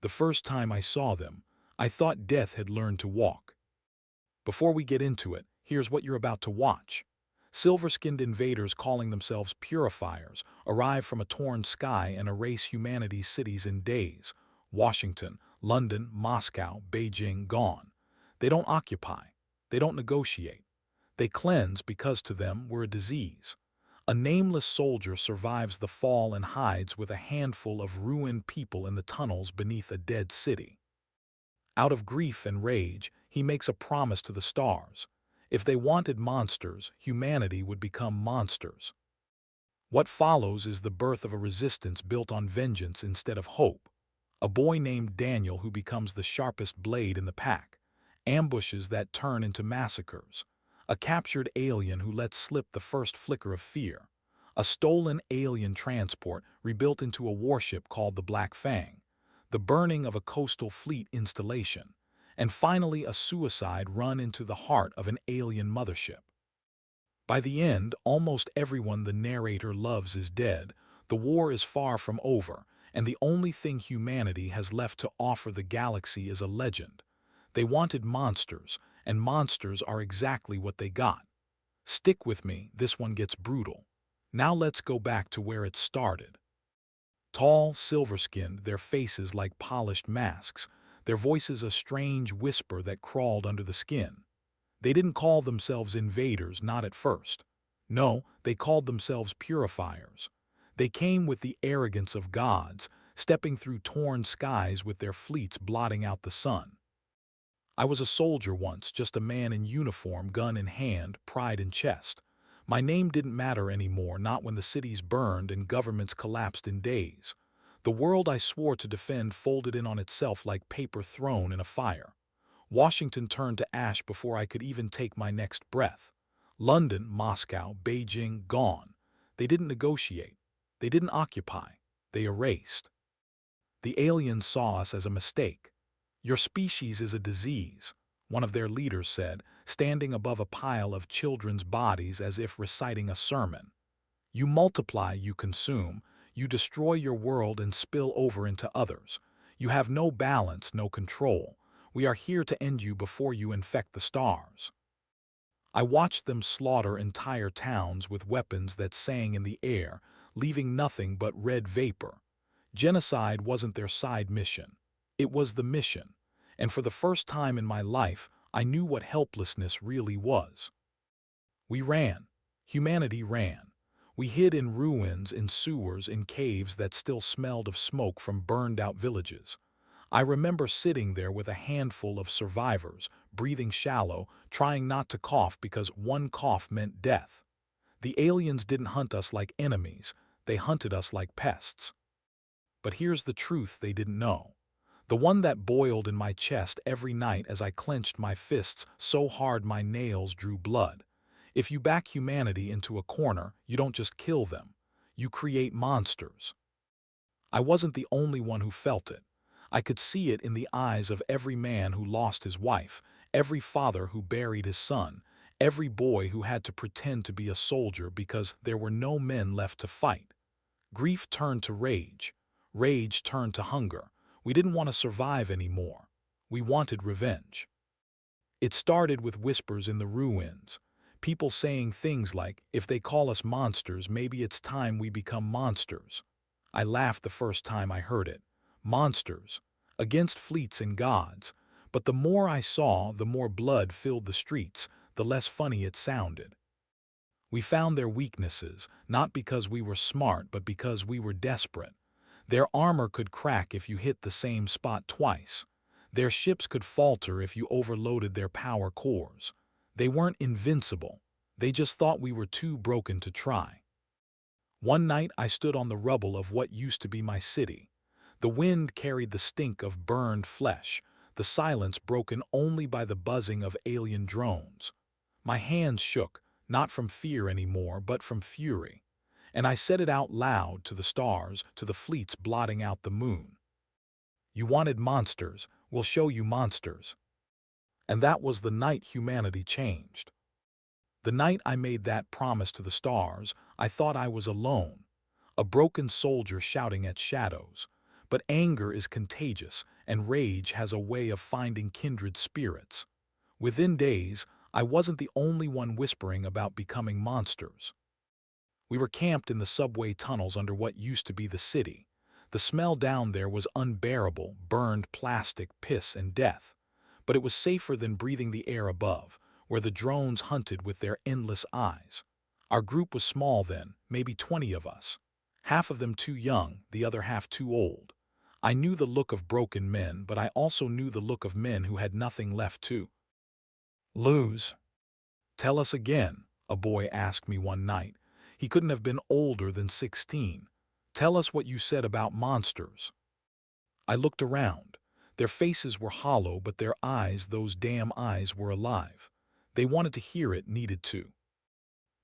The first time I saw them, I thought death had learned to walk. Before we get into it, here's what you're about to watch. Silver-skinned invaders calling themselves Purifiers arrive from a torn sky and erase humanity's cities in days. Washington, London, Moscow, Beijing, gone. They don't occupy. They don't negotiate. They cleanse because to them we're a disease. A nameless soldier survives the fall and hides with a handful of ruined people in the tunnels beneath a dead city. Out of grief and rage, he makes a promise to the stars. If they wanted monsters, humanity would become monsters. What follows is the birth of a resistance built on vengeance instead of hope. A boy named Daniel who becomes the sharpest blade in the pack. Ambushes that turn into massacres. A captured alien who lets slip the first flicker of fear. A stolen alien transport rebuilt into a warship called the Black Fang. The burning of a coastal fleet installation. And finally a suicide run into the heart of an alien mothership. By the end, almost everyone the narrator loves is dead, the war is far from over, and the only thing humanity has left to offer the galaxy is a legend. They wanted monsters, and monsters are exactly what they got. Stick with me, this one gets brutal. Now let's go back to where it started. Tall, silver-skinned, their faces like polished masks, their voices a strange whisper that crawled under the skin. They didn't call themselves invaders, not at first. No, they called themselves purifiers. They came with the arrogance of gods, stepping through torn skies with their fleets blotting out the sun. I was a soldier once, just a man in uniform, gun in hand, pride in chest. My name didn't matter anymore, not when the cities burned and governments collapsed in days. The world I swore to defend folded in on itself like paper thrown in a fire. Washington turned to ash before I could even take my next breath. London, Moscow, Beijing, gone. They didn't negotiate. They didn't occupy. They erased. The aliens saw us as a mistake. Your species is a disease, one of their leaders said, standing above a pile of children's bodies as if reciting a sermon. You multiply, you consume, you destroy your world and spill over into others. You have no balance, no control. We are here to end you before you infect the stars. I watched them slaughter entire towns with weapons that sang in the air, leaving nothing but red vapor. Genocide wasn't their side mission. It was the mission. And for the first time in my life, I knew what helplessness really was. We ran. Humanity ran. We hid in ruins, in sewers, in caves that still smelled of smoke from burned-out villages. I remember sitting there with a handful of survivors, breathing shallow, trying not to cough because one cough meant death. The aliens didn't hunt us like enemies, they hunted us like pests. But here's the truth they didn't know. The one that boiled in my chest every night as I clenched my fists so hard my nails drew blood. If you back humanity into a corner, you don't just kill them. You create monsters. I wasn't the only one who felt it. I could see it in the eyes of every man who lost his wife, every father who buried his son, every boy who had to pretend to be a soldier because there were no men left to fight. Grief turned to rage. Rage turned to hunger. We didn't want to survive anymore. We wanted revenge. It started with whispers in the ruins. People saying things like, if they call us monsters, maybe it's time we become monsters. I laughed the first time I heard it. Monsters. Against fleets and gods. But the more I saw, the more blood filled the streets, the less funny it sounded. We found their weaknesses, not because we were smart, but because we were desperate. Their armor could crack if you hit the same spot twice. Their ships could falter if you overloaded their power cores. They weren't invincible. They just thought we were too broken to try. One night I stood on the rubble of what used to be my city. The wind carried the stink of burned flesh, the silence broken only by the buzzing of alien drones. My hands shook, not from fear anymore, but from fury. And I said it out loud to the stars, to the fleets blotting out the moon. You wanted monsters, we'll show you monsters. And that was the night humanity changed. The night I made that promise to the stars, I thought I was alone, a broken soldier shouting at shadows. But anger is contagious, and rage has a way of finding kindred spirits. Within days, I wasn't the only one whispering about becoming monsters. We were camped in the subway tunnels under what used to be the city. The smell down there was unbearable, burned plastic, piss, and death. But it was safer than breathing the air above, where the drones hunted with their endless eyes. Our group was small then, maybe 20 of us. Half of them too young, the other half too old. I knew the look of broken men, but I also knew the look of men who had nothing left to lose. "Tell us again," a boy asked me one night. He couldn't have been older than 16. "Tell us what you said about monsters." I looked around. Their faces were hollow, but their eyes, those damn eyes, were alive. They wanted to hear it, needed to.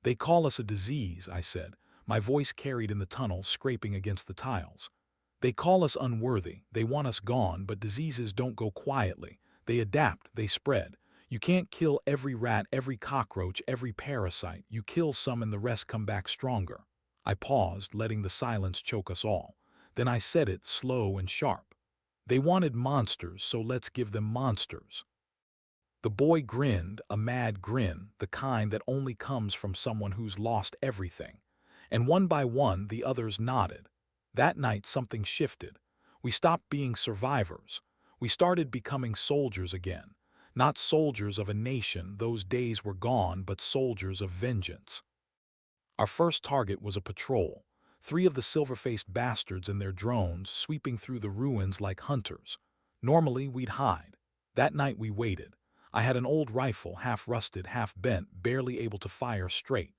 "They call us a disease," I said, my voice carried in the tunnel, scraping against the tiles. "They call us unworthy, they want us gone, but diseases don't go quietly. They adapt, they spread. You can't kill every rat, every cockroach, every parasite. You kill some and the rest come back stronger." I paused, letting the silence choke us all. Then I said it, slow and sharp. "They wanted monsters, so let's give them monsters." The boy grinned, a mad grin, the kind that only comes from someone who's lost everything. And one by one, the others nodded. That night, something shifted. We stopped being survivors. We started becoming soldiers again. Not soldiers of a nation, those days were gone, but soldiers of vengeance. Our first target was a patrol. 3 of the silver-faced bastards and their drones sweeping through the ruins like hunters. Normally, we'd hide. That night we waited. I had an old rifle, half rusted, half bent, barely able to fire straight.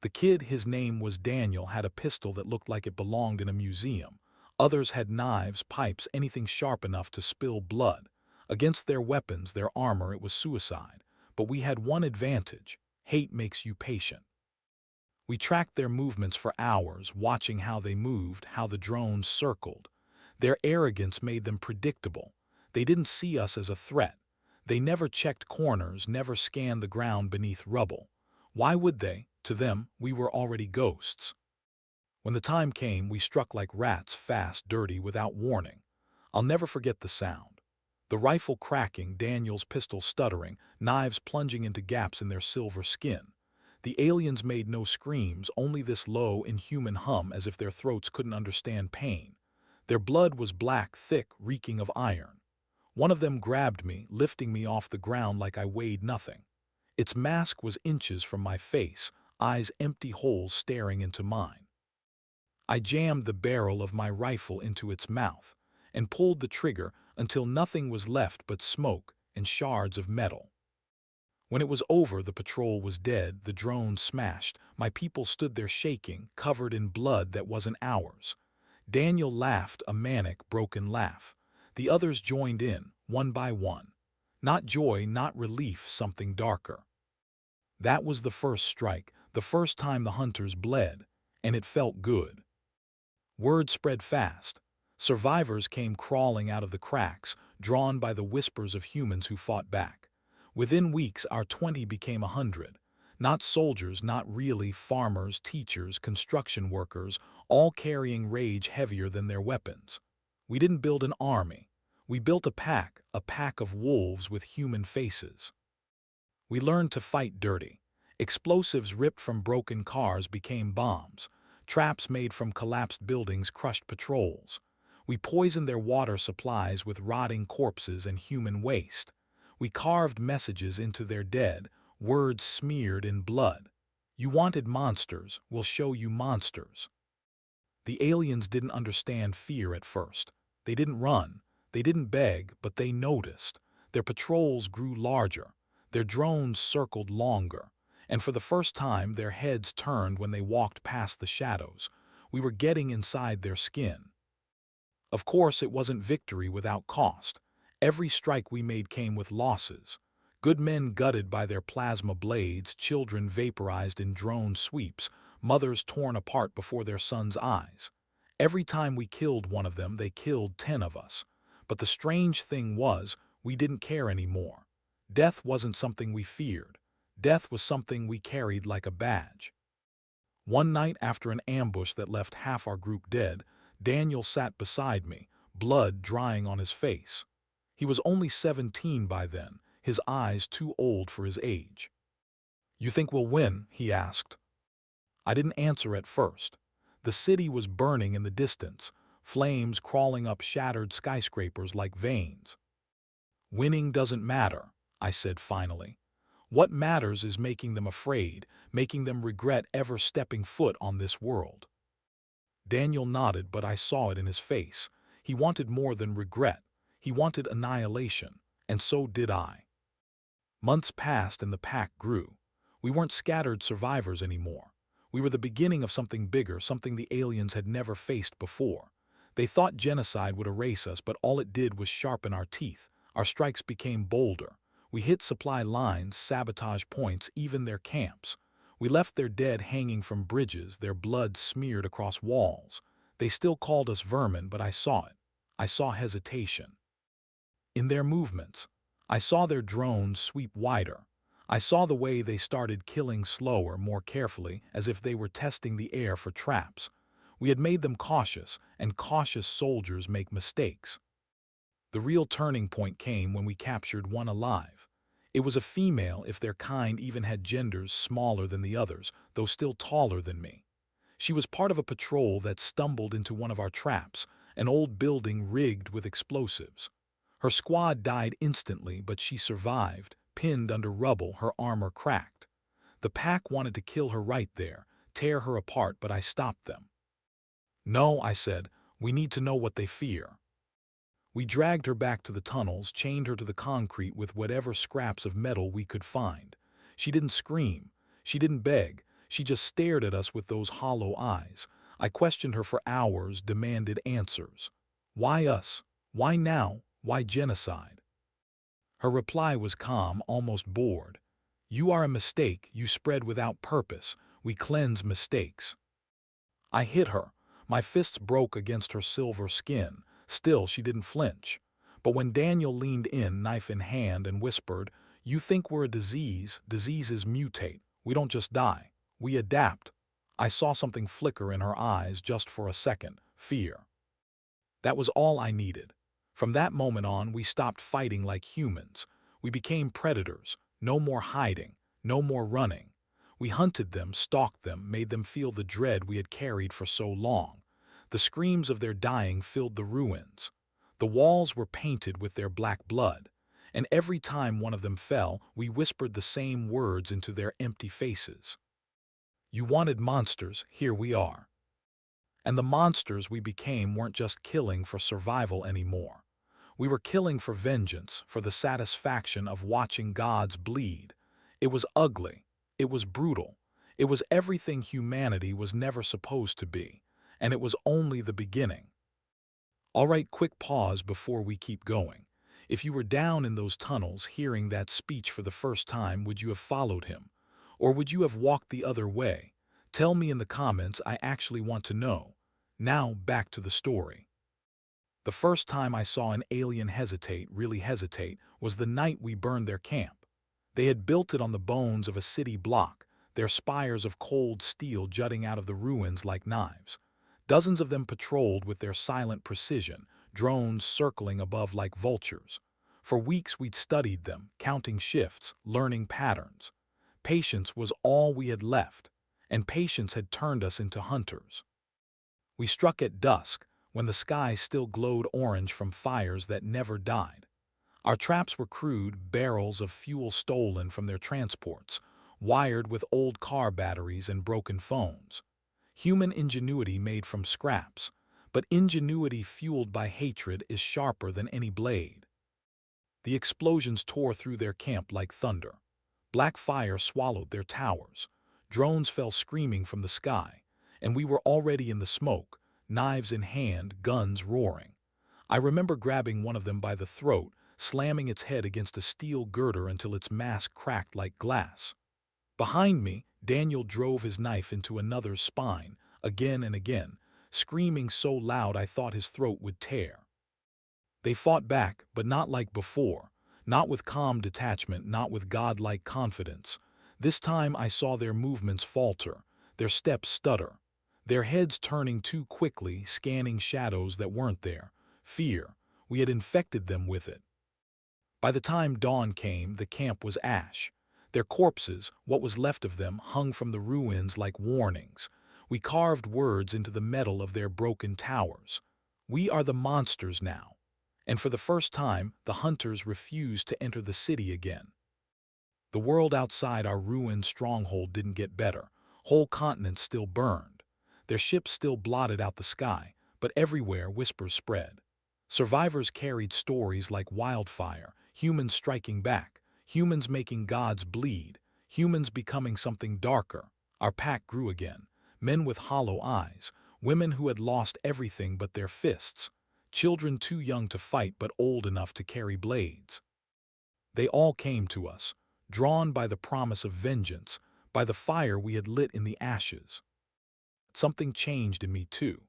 The kid, his name was Daniel, had a pistol that looked like it belonged in a museum. Others had knives, pipes, anything sharp enough to spill blood. Against their weapons, their armor, it was suicide. But we had one advantage: hate makes you patient. We tracked their movements for hours, watching how they moved, how the drones circled. Their arrogance made them predictable. They didn't see us as a threat. They never checked corners, never scanned the ground beneath rubble. Why would they? To them, we were already ghosts. When the time came, we struck like rats, fast, dirty, without warning. I'll never forget the sound. The rifle cracking, Daniel's pistol stuttering, knives plunging into gaps in their silver skin. The aliens made no screams, only this low, inhuman hum, as if their throats couldn't understand pain. Their blood was black, thick, reeking of iron. One of them grabbed me, lifting me off the ground like I weighed nothing. Its mask was inches from my face, eyes empty holes staring into mine. I jammed the barrel of my rifle into its mouth and pulled the trigger until nothing was left but smoke and shards of metal. When it was over, the patrol was dead, the drone smashed. My people stood there shaking, covered in blood that wasn't ours. Daniel laughed, a manic, broken laugh. The others joined in, one by one. Not joy, not relief, something darker. That was the first strike, the first time the hunters bled, and it felt good. Word spread fast. Survivors came crawling out of the cracks, drawn by the whispers of humans who fought back. Within weeks, our 20 became 100. Not soldiers, not really, farmers, teachers, construction workers, all carrying rage heavier than their weapons. We didn't build an army. We built a pack of wolves with human faces. We learned to fight dirty. Explosives ripped from broken cars became bombs. Traps made from collapsed buildings crushed patrols. We poisoned their water supplies with rotting corpses and human waste. We carved messages into their dead, words smeared in blood. You wanted monsters, we'll show you monsters. The aliens didn't understand fear at first. They didn't run, they didn't beg, but they noticed. Their patrols grew larger, their drones circled longer, and for the first time their heads turned when they walked past the shadows. We were getting inside their skin. Of course, it wasn't victory without cost. Every strike we made came with losses. Good men gutted by their plasma blades, children vaporized in drone sweeps, mothers torn apart before their sons' eyes. Every time we killed one of them, they killed 10 of us. But the strange thing was, we didn't care anymore. Death wasn't something we feared. Death was something we carried like a badge. One night, after an ambush that left half our group dead, Daniel sat beside me, blood drying on his face. He was only 17 by then, his eyes too old for his age. "You think we'll win?" he asked. I didn't answer at first. The city was burning in the distance, flames crawling up shattered skyscrapers like veins. "Winning doesn't matter," I said finally. "What matters is making them afraid, making them regret ever stepping foot on this world." Daniel nodded, but I saw it in his face. He wanted more than regret. He wanted annihilation, and so did I. Months passed and the pack grew. We weren't scattered survivors anymore. We were the beginning of something bigger, something the aliens had never faced before. They thought genocide would erase us, but all it did was sharpen our teeth. Our strikes became bolder. We hit supply lines, sabotage points, even their camps. We left their dead hanging from bridges, their blood smeared across walls. They still called us vermin, but I saw it. I saw hesitation in their movements. I saw their drones sweep wider. I saw the way they started killing slower, more carefully, as if they were testing the air for traps. We had made them cautious, and cautious soldiers make mistakes. The real turning point came when we captured one alive. It was a female, if their kind even had genders smaller than the others, though still taller than me. She was part of a patrol that stumbled into one of our traps, an old building rigged with explosives. Her squad died instantly, but she survived, pinned under rubble, her armor cracked. The pack wanted to kill her right there, tear her apart, but I stopped them. "No," I said, "we need to know what they fear." We dragged her back to the tunnels, chained her to the concrete with whatever scraps of metal we could find. She didn't scream. She didn't beg. She just stared at us with those hollow eyes. I questioned her for hours, demanded answers. Why us? Why now? Why genocide? Her reply was calm, almost bored. "You are a mistake. You spread without purpose. We cleanse mistakes." I hit her. My fists broke against her silver skin. Still, she didn't flinch. But when Daniel leaned in, knife in hand, and whispered, "You think we're a disease. Diseases mutate. We don't just die. We adapt." I saw something flicker in her eyes just for a second. Fear. That was all I needed. From that moment on, we stopped fighting like humans. We became predators. No more hiding. No more running. We hunted them, stalked them, made them feel the dread we had carried for so long. The screams of their dying filled the ruins. The walls were painted with their black blood, and every time one of them fell, we whispered the same words into their empty faces. "You wanted monsters, here we are." And the monsters we became weren't just killing for survival anymore. We were killing for vengeance, for the satisfaction of watching gods bleed. It was ugly. It was brutal. It was everything humanity was never supposed to be. And it was only the beginning. All right, quick pause before we keep going. If you were down in those tunnels hearing that speech for the first time, would you have followed him? Or would you have walked the other way? Tell me in the comments, I actually want to know. Now, back to the story. The first time I saw an alien hesitate, really hesitate, was the night we burned their camp. They had built it on the bones of a city block, their spires of cold steel jutting out of the ruins like knives. Dozens of them patrolled with their silent precision, drones circling above like vultures. For weeks we'd studied them, counting shifts, learning patterns. Patience was all we had left, and patience had turned us into hunters. We struck at dusk, when the sky still glowed orange from fires that never died. Our traps were crude, barrels of fuel stolen from their transports, wired with old car batteries and broken phones. Human ingenuity made from scraps, but ingenuity fueled by hatred is sharper than any blade. The explosions tore through their camp like thunder. Black fire swallowed their towers. Drones fell screaming from the sky, and we were already in the smoke, knives in hand, guns roaring. I remember grabbing one of them by the throat, slamming its head against a steel girder until its mask cracked like glass. Behind me, Daniel drove his knife into another's spine, again and again, screaming so loud I thought his throat would tear. They fought back, but not like before, not with calm detachment, not with godlike confidence. This time I saw their movements falter, their steps stutter, their heads turning too quickly, scanning shadows that weren't there, fear. We had infected them with it. By the time dawn came, the camp was ash. Their corpses, what was left of them, hung from the ruins like warnings. We carved words into the metal of their broken towers. We are the monsters now. And for the first time, the hunters refused to enter the city again. The world outside our ruined stronghold didn't get better. Whole continents still burned. Their ships still blotted out the sky, but everywhere whispers spread. Survivors carried stories like wildfire, humans striking back, humans making gods bleed, humans becoming something darker. Our pack grew again. Men with hollow eyes, women who had lost everything but their fists, children too young to fight but old enough to carry blades. They all came to us, drawn by the promise of vengeance, by the fire we had lit in the ashes. Something changed in me too.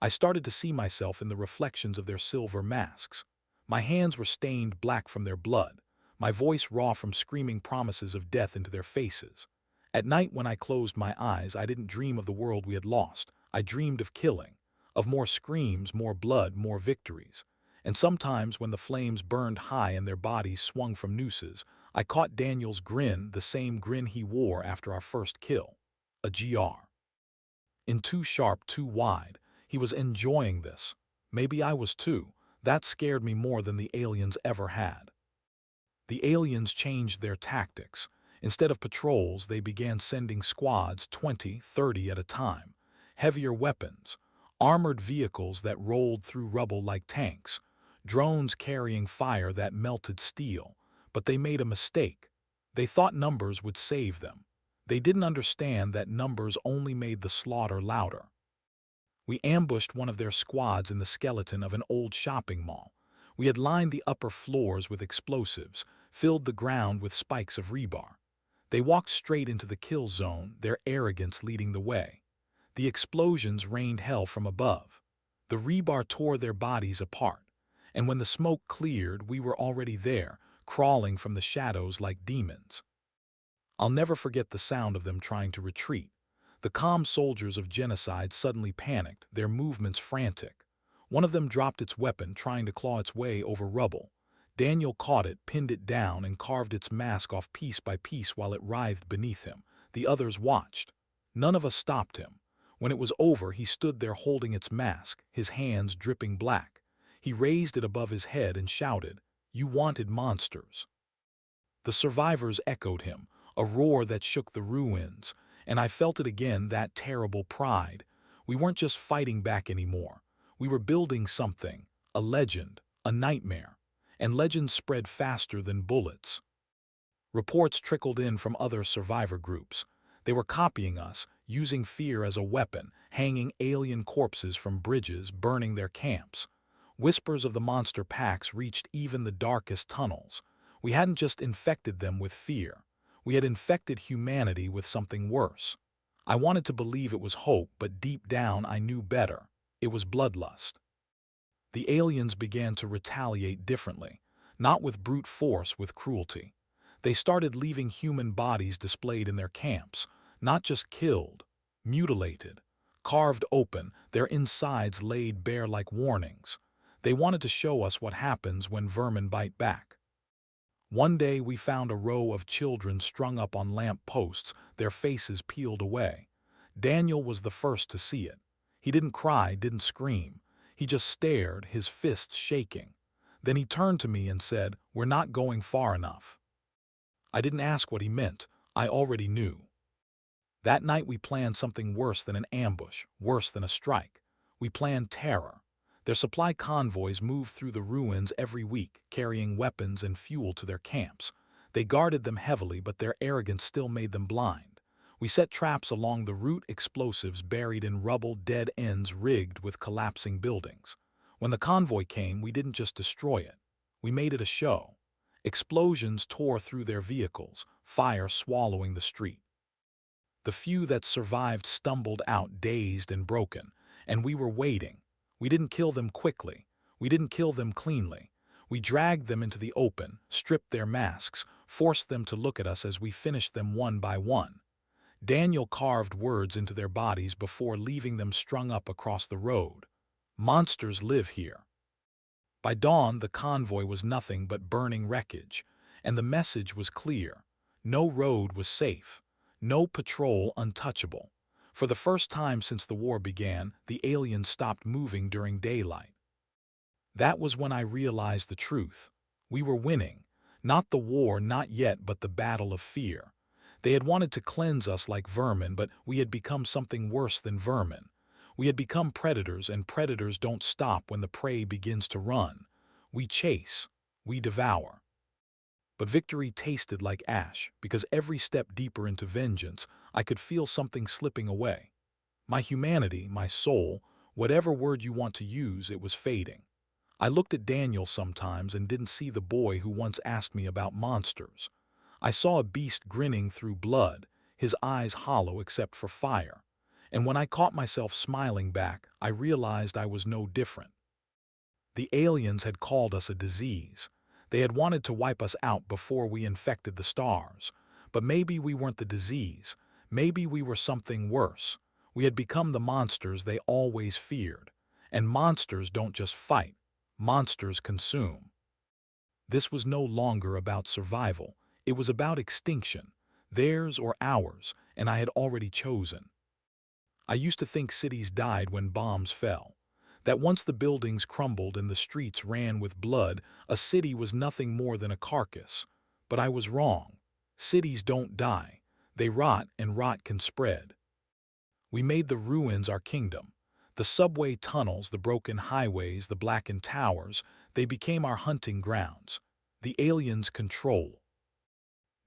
I started to see myself in the reflections of their silver masks. My hands were stained black from their blood, my voice raw from screaming promises of death into their faces. At night when I closed my eyes, I didn't dream of the world we had lost. I dreamed of killing, of more screams, more blood, more victories. And sometimes when the flames burned high and their bodies swung from nooses, I caught Daniel's grin, the same grin he wore after our first kill. A GR. In too sharp, too wide, he was enjoying this. Maybe I was too. That scared me more than the aliens ever had. The aliens changed their tactics. Instead of patrols, they began sending squads 20, 30 at a time. Heavier weapons, armored vehicles that rolled through rubble like tanks, drones carrying fire that melted steel. But they made a mistake. They thought numbers would save them. They didn't understand that numbers only made the slaughter louder. We ambushed one of their squads in the skeleton of an old shopping mall. We had lined the upper floors with explosives, filled the ground with spikes of rebar. They walked straight into the kill zone, their arrogance leading the way. The explosions rained hell from above. The rebar tore their bodies apart. And when the smoke cleared, we were already there, crawling from the shadows like demons. I'll never forget the sound of them trying to retreat. The calm soldiers of Genocide suddenly panicked, their movements frantic. One of them dropped its weapon, trying to claw its way over rubble. Daniel caught it, pinned it down, and carved its mask off piece by piece while it writhed beneath him. The others watched. None of us stopped him. When it was over, he stood there holding its mask, his hands dripping black. He raised it above his head and shouted, "You wanted monsters." The survivors echoed him, a roar that shook the ruins, and I felt it again, that terrible pride. We weren't just fighting back anymore. We were building something, a legend, a nightmare. And legends spread faster than bullets. Reports trickled in from other survivor groups. They were copying us, using fear as a weapon, hanging alien corpses from bridges, burning their camps. Whispers of the monster packs reached even the darkest tunnels. We hadn't just infected them with fear. We had infected humanity with something worse. I wanted to believe it was hope, but deep down I knew better. It was bloodlust. The aliens began to retaliate differently, not with brute force, with cruelty. They started leaving human bodies displayed in their camps, not just killed, mutilated, carved open, their insides laid bare like warnings. They wanted to show us what happens when vermin bite back. One day we found a row of children strung up on lamp posts, their faces peeled away. Daniel was the first to see it. He didn't cry, didn't scream. He just stared, his fists shaking. Then he turned to me and said, "We're not going far enough." I didn't ask what he meant. I already knew. That night we planned something worse than an ambush, worse than a strike. We planned terror. Their supply convoys moved through the ruins every week, carrying weapons and fuel to their camps. They guarded them heavily, but their arrogance still made them blind. We set traps along the route, explosives buried in rubble, dead ends rigged with collapsing buildings. When the convoy came, we didn't just destroy it. We made it a show. Explosions tore through their vehicles, fire swallowing the street. The few that survived stumbled out dazed and broken, and we were waiting. We didn't kill them quickly. We didn't kill them cleanly. We dragged them into the open, stripped their masks, forced them to look at us as we finished them one by one. Daniel carved words into their bodies before leaving them strung up across the road. "Monsters live here." By dawn, the convoy was nothing but burning wreckage, and the message was clear. No road was safe, no patrol untouchable. For the first time since the war began, the aliens stopped moving during daylight. That was when I realized the truth. We were winning. Not the war, not yet, but the battle of fear. They had wanted to cleanse us like vermin, but we had become something worse than vermin. We had become predators, and predators don't stop when the prey begins to run. We chase. We devour. But victory tasted like ash, because every step deeper into vengeance, I could feel something slipping away. My humanity, my soul, whatever word you want to use, it was fading. I looked at Daniel sometimes and didn't see the boy who once asked me about monsters. I saw a beast grinning through blood, his eyes hollow except for fire. And when I caught myself smiling back, I realized I was no different. The aliens had called us a disease. They had wanted to wipe us out before we infected the stars. But maybe we weren't the disease. Maybe we were something worse. We had become the monsters they always feared. And monsters don't just fight. Monsters consume. This was no longer about survival. It was about extinction, theirs or ours, and I had already chosen. I used to think cities died when bombs fell, that once the buildings crumbled and the streets ran with blood, a city was nothing more than a carcass. But I was wrong. Cities don't die. They rot, and rot can spread. We made the ruins our kingdom. The subway tunnels, the broken highways, the blackened towers, they became our hunting grounds. The aliens control.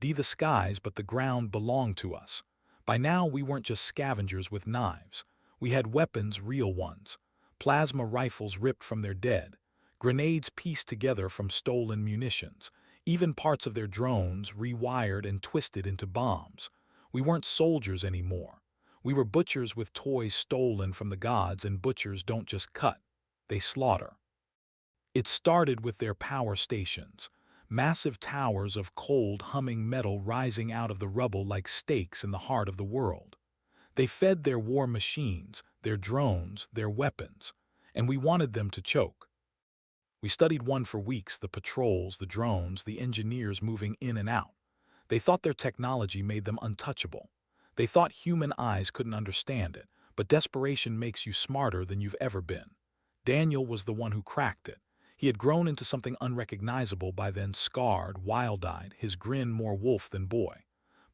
The skies, but the ground belonged to us. By now we weren't just scavengers with knives. We had weapons, real ones. Plasma rifles ripped from their dead. Grenades pieced together from stolen munitions. Even parts of their drones rewired and twisted into bombs. We weren't soldiers anymore. We were butchers with toys stolen from the gods, and butchers don't just cut. They slaughter. It started with their power stations. Massive towers of cold, humming metal rising out of the rubble like stakes in the heart of the world. They fed their war machines, their drones, their weapons, and we wanted them to choke. We studied one for weeks, the patrols, the drones, the engineers moving in and out. They thought their technology made them untouchable. They thought human eyes couldn't understand it, but desperation makes you smarter than you've ever been. Daniel was the one who cracked it. He had grown into something unrecognizable by then, scarred, wild-eyed, his grin more wolf than boy.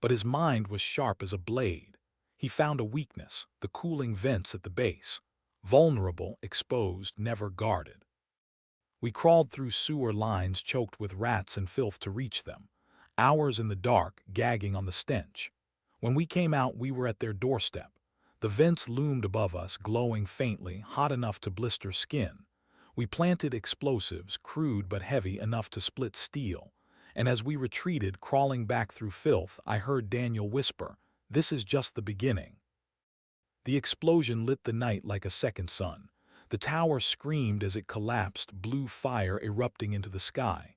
But his mind was sharp as a blade. He found a weakness, the cooling vents at the base. Vulnerable, exposed, never guarded. We crawled through sewer lines choked with rats and filth to reach them. Hours in the dark, gagging on the stench. When we came out, we were at their doorstep. The vents loomed above us, glowing faintly, hot enough to blister skin. We planted explosives, crude but heavy enough to split steel. And as we retreated, crawling back through filth, I heard Daniel whisper, "This is just the beginning." The explosion lit the night like a second sun. The tower screamed as it collapsed, blue fire erupting into the sky.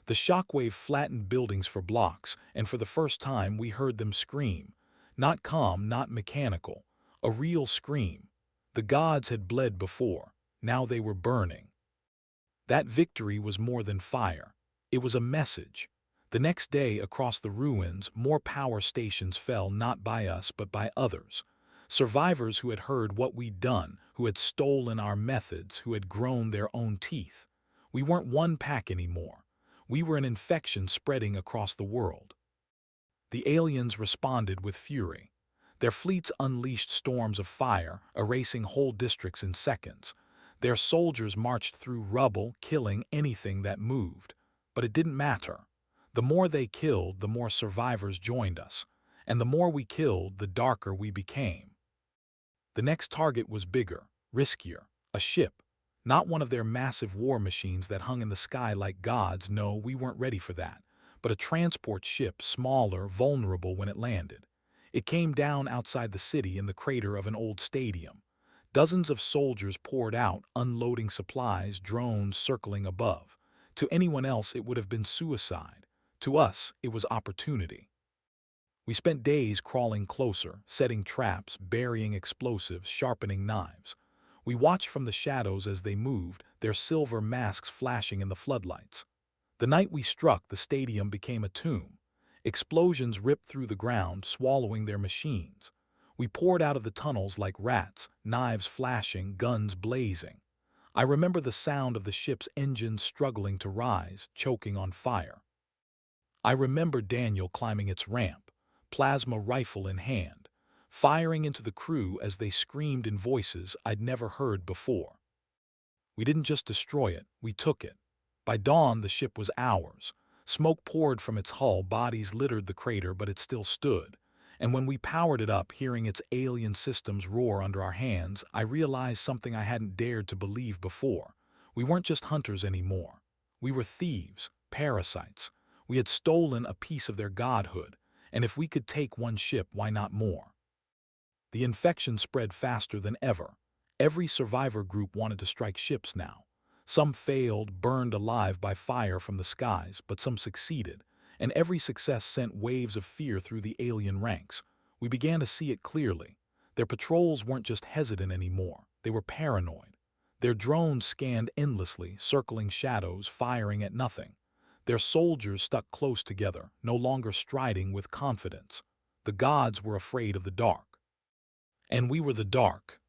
The shockwave flattened buildings for blocks, and for the first time we heard them scream. Not calm, not mechanical. A real scream. The gods had bled before. Now they were burning. That victory was more than fire. It was a message. The next day, across the ruins, more power stations fell, not by us, but by others. Survivors who had heard what we'd done, who had stolen our methods, who had grown their own teeth. We weren't one pack anymore. We were an infection spreading across the world. The aliens responded with fury. Their fleets unleashed storms of fire, erasing whole districts in seconds. Their soldiers marched through rubble, killing anything that moved. But it didn't matter. The more they killed, the more survivors joined us. And the more we killed, the darker we became. The next target was bigger, riskier, a ship. Not one of their massive war machines that hung in the sky like gods. No, we weren't ready for that. But a transport ship, smaller, vulnerable when it landed. It came down outside the city in the crater of an old stadium. Dozens of soldiers poured out, unloading supplies, drones circling above. To anyone else, it would have been suicide. To us, it was opportunity. We spent days crawling closer, setting traps, burying explosives, sharpening knives. We watched from the shadows as they moved, their silver masks flashing in the floodlights. The night we struck, the stadium became a tomb. Explosions ripped through the ground, swallowing their machines. We poured out of the tunnels like rats, knives flashing, guns blazing. I remember the sound of the ship's engines struggling to rise, choking on fire. I remember Daniel climbing its ramp, plasma rifle in hand, firing into the crew as they screamed in voices I'd never heard before. We didn't just destroy it, we took it. By dawn, the ship was ours. Smoke poured from its hull, bodies littered the crater, but it still stood. And when we powered it up, hearing its alien systems roar under our hands, I realized something I hadn't dared to believe before. We weren't just hunters anymore. We were thieves, parasites. We had stolen a piece of their godhood, and if we could take one ship, why not more? The infection spread faster than ever. Every survivor group wanted to strike ships now. Some failed, burned alive by fire from the skies, but some succeeded, and every success sent waves of fear through the alien ranks. We began to see it clearly. Their patrols weren't just hesitant anymore, they were paranoid. Their drones scanned endlessly, circling shadows, firing at nothing. Their soldiers stuck close together, no longer striding with confidence. The gods were afraid of the dark. And we were the dark.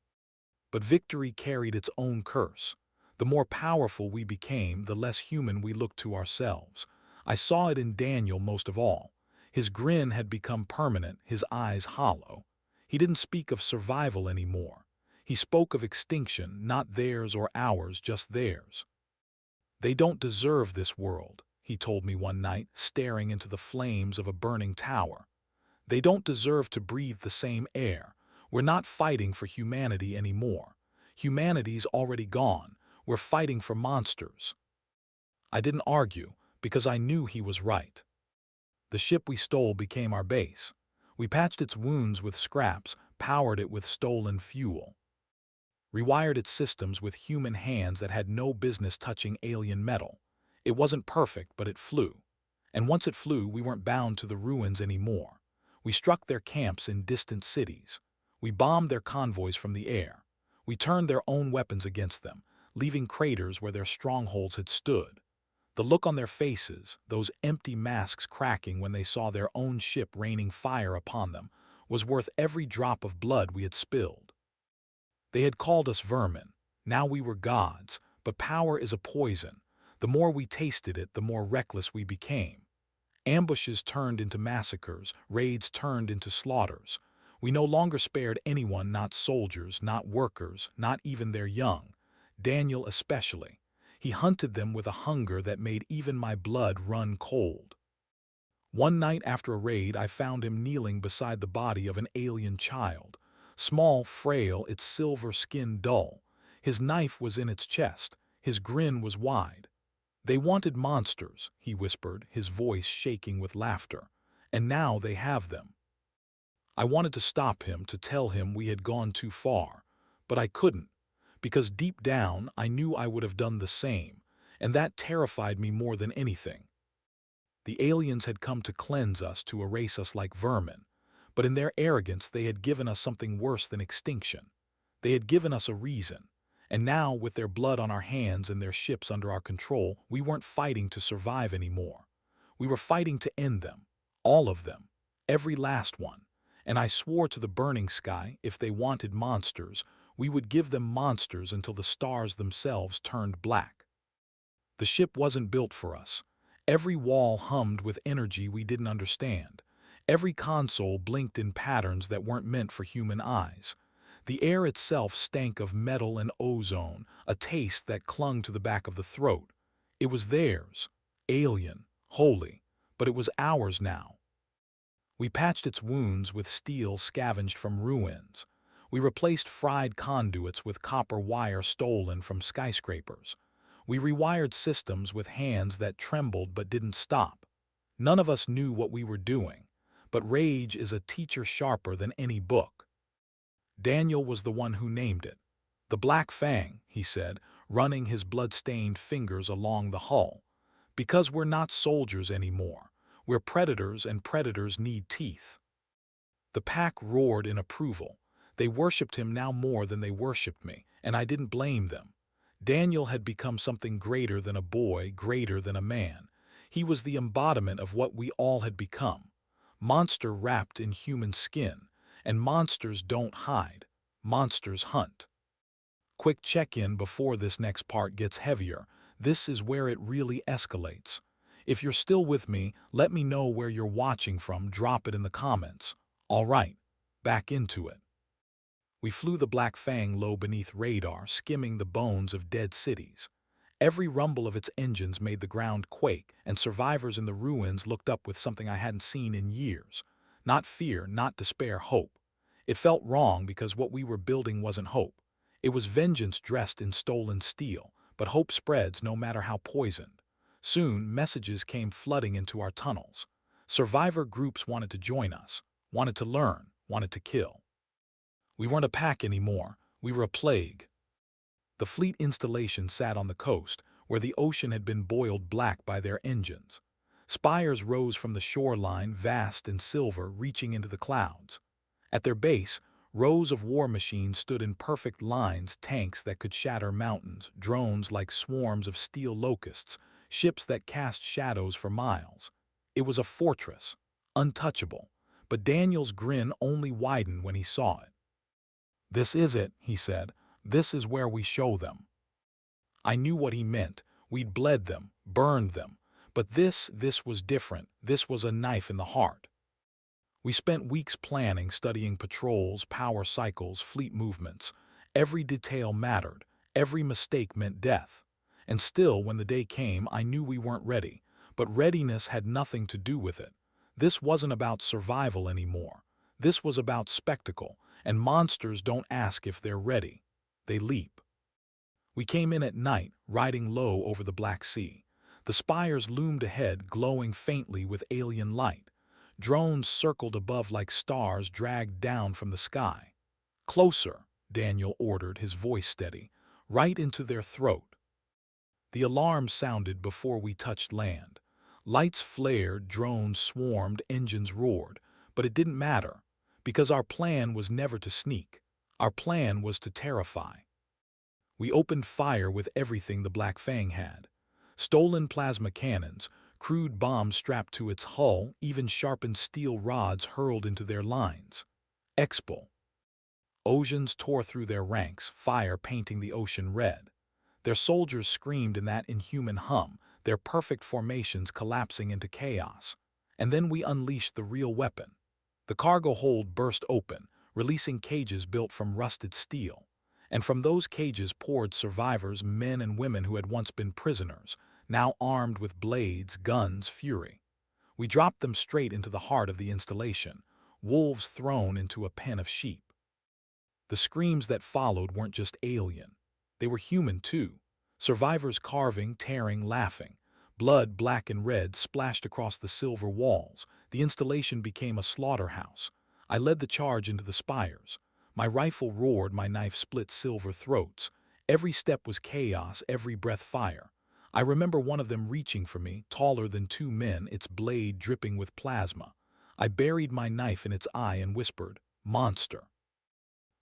But victory carried its own curse. The more powerful we became, the less human we looked to ourselves. I saw it in Daniel most of all. His grin had become permanent, his eyes hollow. He didn't speak of survival anymore. He spoke of extinction, not theirs or ours, just theirs. They don't deserve this world, he told me one night, staring into the flames of a burning tower. They don't deserve to breathe the same air. We're not fighting for humanity anymore. Humanity's already gone. We're fighting for monsters. I didn't argue, because I knew he was right. The ship we stole became our base. We patched its wounds with scraps, powered it with stolen fuel. Rewired its systems with human hands that had no business touching alien metal. It wasn't perfect, but it flew. And once it flew, we weren't bound to the ruins anymore. We struck their camps in distant cities. We bombed their convoys from the air. We turned their own weapons against them, leaving craters where their strongholds had stood. The look on their faces, those empty masks cracking when they saw their own ship raining fire upon them, was worth every drop of blood we had spilled. They had called us vermin. Now we were gods, but power is a poison. The more we tasted it, the more reckless we became. Ambushes turned into massacres, raids turned into slaughters. We no longer spared anyone, not soldiers, not workers, not even their young. Daniel especially. He hunted them with a hunger that made even my blood run cold. One night after a raid, I found him kneeling beside the body of an alien child. Small, frail, its silver skin dull. His knife was in its chest. His grin was wide. "They wanted monsters," he whispered, his voice shaking with laughter. "And now they have them." I wanted to stop him, to tell him we had gone too far. But I couldn't, because deep down I knew I would have done the same, and that terrified me more than anything. The aliens had come to cleanse us, to erase us like vermin. But in their arrogance, they had given us something worse than extinction. They had given us a reason. And now, with their blood on our hands and their ships under our control, we weren't fighting to survive anymore. We were fighting to end them. All of them. Every last one. And I swore to the burning sky, if they wanted monsters, we would give them monsters until the stars themselves turned black. The ship wasn't built for us. Every wall hummed with energy we didn't understand. Every console blinked in patterns that weren't meant for human eyes. The air itself stank of metal and ozone, a taste that clung to the back of the throat. It was theirs, alien, holy, but it was ours now. We patched its wounds with steel scavenged from ruins. We replaced fried conduits with copper wire stolen from skyscrapers. We rewired systems with hands that trembled but didn't stop. None of us knew what we were doing, but rage is a teacher sharper than any book. Daniel was the one who named it. "The Black Fang," he said, running his blood-stained fingers along the hull. "Because we're not soldiers anymore. We're predators, and predators need teeth." The pack roared in approval. They worshipped him now more than they worshipped me, and I didn't blame them. Daniel had become something greater than a boy, greater than a man. He was the embodiment of what we all had become. Monster wrapped in human skin, and monsters don't hide. Monsters hunt. Quick check-in before this next part gets heavier. This is where it really escalates. If you're still with me, let me know where you're watching from. Drop it in the comments. All right, back into it. We flew the Black Fang low beneath radar, skimming the bones of dead cities. Every rumble of its engines made the ground quake, and survivors in the ruins looked up with something I hadn't seen in years. Not fear, not despair, hope. It felt wrong because what we were building wasn't hope. It was vengeance dressed in stolen steel, but hope spreads no matter how poisoned. Soon, messages came flooding into our tunnels. Survivor groups wanted to join us, wanted to learn, wanted to kill. We weren't a pack anymore, we were a plague. The fleet installation sat on the coast, where the ocean had been boiled black by their engines. Spires rose from the shoreline, vast and silver, reaching into the clouds. At their base, rows of war machines stood in perfect lines, tanks that could shatter mountains, drones like swarms of steel locusts, ships that cast shadows for miles. It was a fortress, untouchable, but Daniel's grin only widened when he saw it. "This is it," he said. "This is where we show them." I knew what he meant. We'd bled them, burned them. But this was different. This was a knife in the heart. We spent weeks planning, studying patrols, power cycles, fleet movements. Every detail mattered. Every mistake meant death. And still, when the day came, I knew we weren't ready. But readiness had nothing to do with it. This wasn't about survival anymore. This was about spectacle, and monsters don't ask if they're ready. They leap. We came in at night, riding low over the Black Sea. The spires loomed ahead, glowing faintly with alien light. Drones circled above like stars dragged down from the sky. "Closer," Daniel ordered, his voice steady, right into their throat. The alarm sounded before we touched land. Lights flared, drones swarmed, engines roared. But it didn't matter, because our plan was never to sneak. Our plan was to terrify. We opened fire with everything the Black Fang had. Stolen plasma cannons, crude bombs strapped to its hull, even sharpened steel rods hurled into their lines. Expel. Oceans tore through their ranks, fire painting the ocean red. Their soldiers screamed in that inhuman hum, their perfect formations collapsing into chaos. And then we unleashed the real weapon. The cargo hold burst open, releasing cages built from rusted steel. And from those cages poured survivors, men and women who had once been prisoners, now armed with blades, guns, fury. We dropped them straight into the heart of the installation, wolves thrown into a pen of sheep. The screams that followed weren't just alien. They were human too. Survivors carving, tearing, laughing. Blood, black and red, splashed across the silver walls. The installation became a slaughterhouse. I led the charge into the spires. My rifle roared, my knife split silver throats. Every step was chaos, every breath fire. I remember one of them reaching for me, taller than two men, its blade dripping with plasma. I buried my knife in its eye and whispered, "Monster."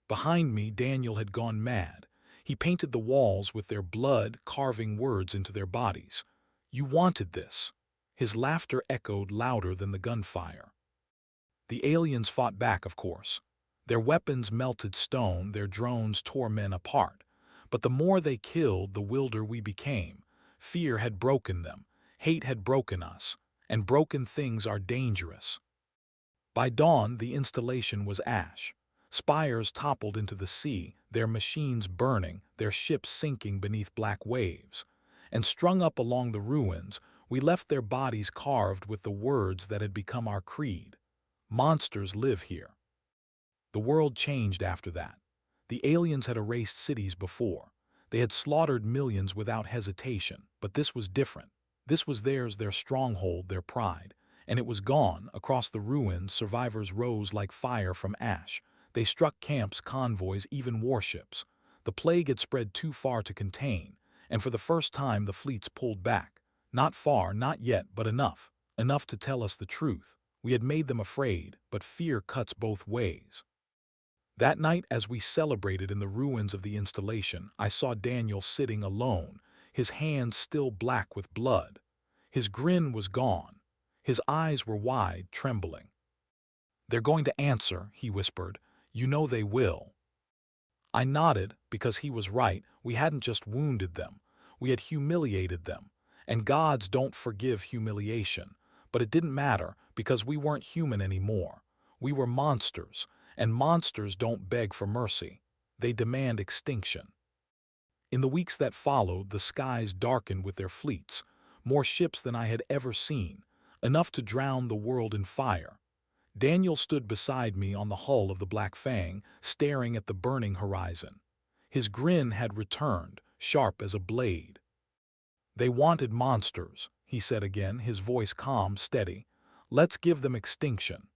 Behind me, Daniel had gone mad. He painted the walls with their blood, carving words into their bodies. "You wanted this." His laughter echoed louder than the gunfire. The aliens fought back, of course. Their weapons melted stone, their drones tore men apart. But the more they killed, the wilder we became. Fear had broken them. Hate had broken us. And broken things are dangerous. By dawn, the installation was ash. Spires toppled into the sea, their machines burning, their ships sinking beneath black waves. And strung up along the ruins, we left their bodies carved with the words that had become our creed. Monsters live here. The world changed after that. The aliens had erased cities before. They had slaughtered millions without hesitation, but this was different. This was theirs, their stronghold, their pride. And it was gone. Across the ruins, survivors rose like fire from ash. They struck camps, convoys, even warships. The plague had spread too far to contain, and for the first time the fleets pulled back. Not far, not yet, but enough. Enough to tell us the truth. We had made them afraid, but fear cuts both ways. That night, as we celebrated in the ruins of the installation, I saw Daniel sitting alone, his hands still black with blood. His grin was gone. His eyes were wide, trembling. "They're going to answer," he whispered. "You know they will." I nodded, because he was right. We hadn't just wounded them. We had humiliated them. And gods don't forgive humiliation. But it didn't matter, because we weren't human anymore. We were monsters, and monsters don't beg for mercy. They demand extinction. In the weeks that followed, the skies darkened with their fleets, more ships than I had ever seen, enough to drown the world in fire. Daniel stood beside me on the hull of the Black Fang, staring at the burning horizon. His grin had returned, sharp as a blade. "They wanted monsters," he said again, his voice calm, steady. "Let's give them extinction."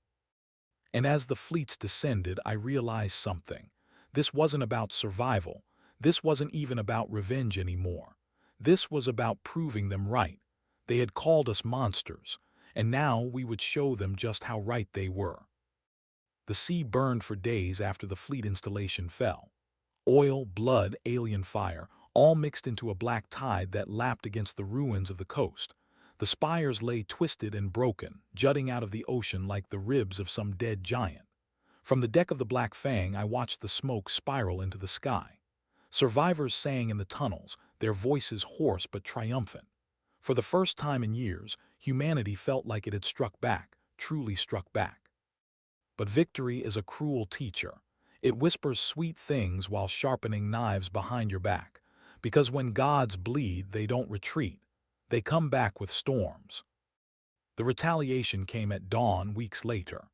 And as the fleets descended, I realized something. This wasn't about survival. This wasn't even about revenge anymore. This was about proving them right. They had called us monsters, and now we would show them just how right they were. The sea burned for days after the fleet installation fell. Oil, blood, alien fire, all mixed into a black tide that lapped against the ruins of the coast. The spires lay twisted and broken, jutting out of the ocean like the ribs of some dead giant. From the deck of the Black Fang, I watched the smoke spiral into the sky. Survivors sang in the tunnels, their voices hoarse but triumphant. For the first time in years, humanity felt like it had struck back, truly struck back. But victory is a cruel teacher. It whispers sweet things while sharpening knives behind your back. Because when gods bleed, they don't retreat. They come back with storms. The retaliation came at dawn weeks later.